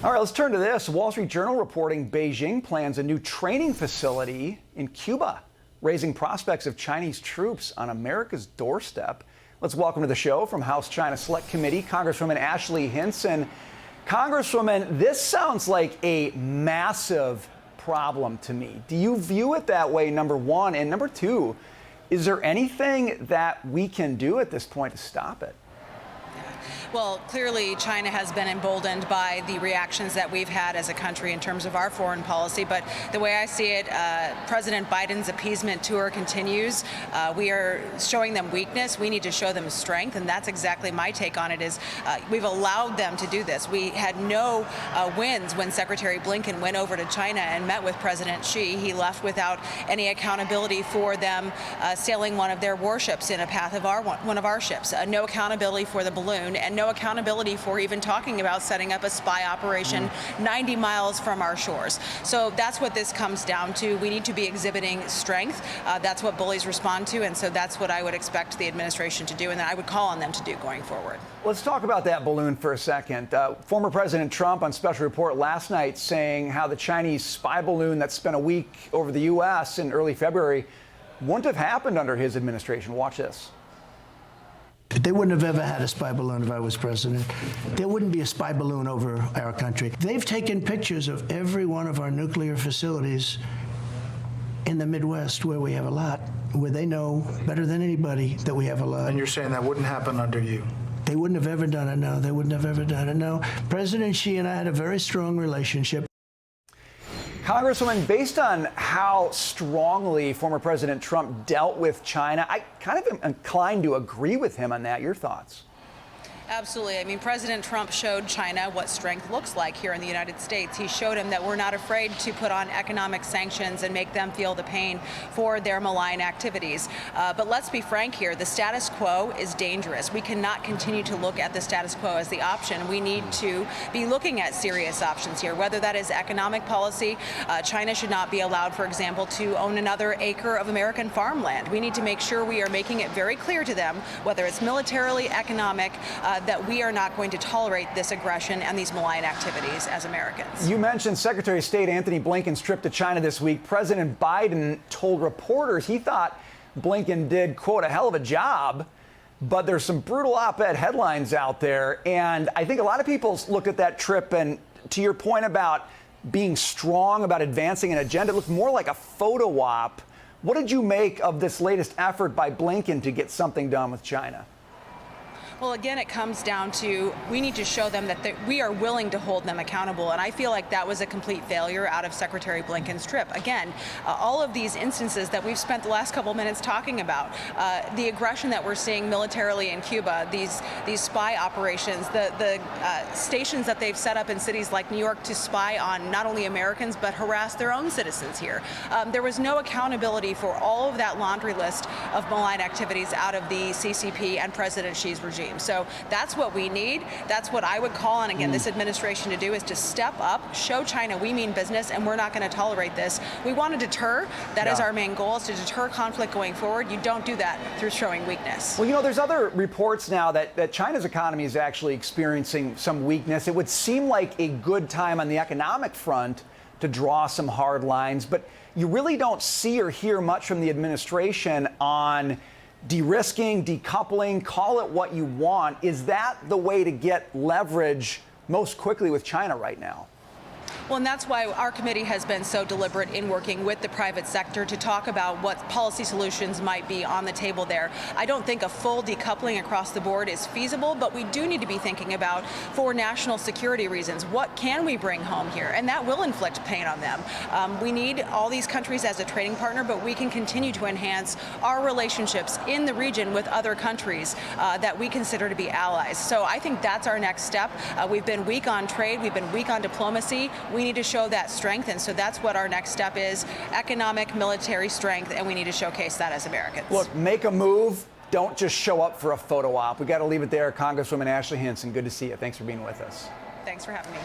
All right, let's turn to this. Wall Street Journal reporting Beijing plans a new training facility in Cuba, raising prospects of Chinese troops on America's doorstep. Let's welcome to the show from House China Select Committee, Congresswoman Ashley Hinson. Congresswoman, this sounds like a massive problem to me. Do you view it that way, number one? And number two, is there anything that we can do at this point to stop it? Well, clearly China has been emboldened by the reactions that we've had as a country in terms of our foreign policy. But the way I see it, President Biden's appeasement tour continues. We are showing them weakness. We need to show them strength. And that's exactly my take on it is we've allowed them to do this. We had no wins when Secretary Blinken went over to China and met with President Xi. He left without any accountability for them sailing one of their warships in a path of one of our ships. No accountability for the balloon and no accountability for even talking about setting up a spy operation 90 miles from our shores. So that's what this comes down to. We need to be exhibiting strength. That's what bullies respond to, and so that's what I would expect the administration to do, and that I would call on them to do going forward. Let's talk about that balloon for a second. Former President Trump on special report last night saying how the Chinese spy balloon that spent a week over the U.S. in early February wouldn't have happened under his administration. Watch this. They wouldn't have ever had a spy balloon if I was president. There wouldn't be a spy balloon over our country. They've taken pictures of every one of our nuclear facilities in the Midwest, where we have a lot, where they know better than anybody that we have a lot. And you're saying that wouldn't happen under you? They wouldn't have ever done it, no. They wouldn't have ever done it, no. President Xi and I had a very strong relationship. Congresswoman, based on how strongly former President Trump dealt with China, I kind of am inclined to agree with him on that. Your thoughts? Absolutely. I mean, President Trump showed China what strength looks like here in the United States. He showed him that we're not afraid to put on economic sanctions and make them feel the pain for their malign activities. But let's be frank here. The status quo is dangerous. We cannot continue to look at the status quo as the option. We need to be looking at serious options here, whether that is economic policy. China should not be allowed, for example, to own another acre of American farmland. We need to make sure we are making it very clear to them, whether it's militarily, economic, that we are not going to tolerate this aggression and these malign activities as Americans. You mentioned Secretary of State Antony Blinken's trip to China this week. President Biden told reporters he thought Blinken did, quote, a hell of a job, but there's some brutal op-ed headlines out there. And I think a lot of people look at that trip, and to your point about being strong, about advancing an agenda, it looked more like a photo op. What did you make of this latest effort by Blinken to get something done with China? Well, again, it comes down to we need to show them that we are willing to hold them accountable. And I feel like that was a complete failure out of Secretary Blinken's trip. Again, all of these instances that we've spent the last couple of minutes talking about, the aggression that we're seeing militarily in Cuba, these spy operations, the stations that they've set up in cities like New York to spy on not only Americans, but harass their own citizens here. There was no accountability for all of that laundry list of malign activities out of the CCP and President Xi's regime. So that's what we need. That's what I would call on, again, this administration to do, is to step up, show China we mean business, and we're not going to tolerate this. We want to deter. That is our main goal, is to deter conflict going forward. You don't do that through showing weakness. Well, you know, there's other reports now that China's economy is actually experiencing some weakness. It would seem like a good time on the economic front to draw some hard lines, but you really don't see or hear much from the administration on de-risking, decoupling, call it what you want. Is that the way to get leverage most quickly with China right now? Well, and that's why our committee has been so deliberate in working with the private sector to talk about what policy solutions might be on the table there. I don't think a full decoupling across the board is feasible, but we do need to be thinking about, for national security reasons, what can we bring home here? And that will inflict pain on them. We need all these countries as a trading partner, but we can continue to enhance our relationships in the region with other countries that we consider to be allies. So I think that's our next step. We've been weak on trade. We've been weak on diplomacy. We need to show that strength, and so that's what our next step is: economic, military strength, and we need to showcase that as Americans. Look, make a move. Don't just show up for a photo op. We got to leave it there. Congresswoman Ashley Hinson, good to see you. Thanks for being with us. Thanks for having me.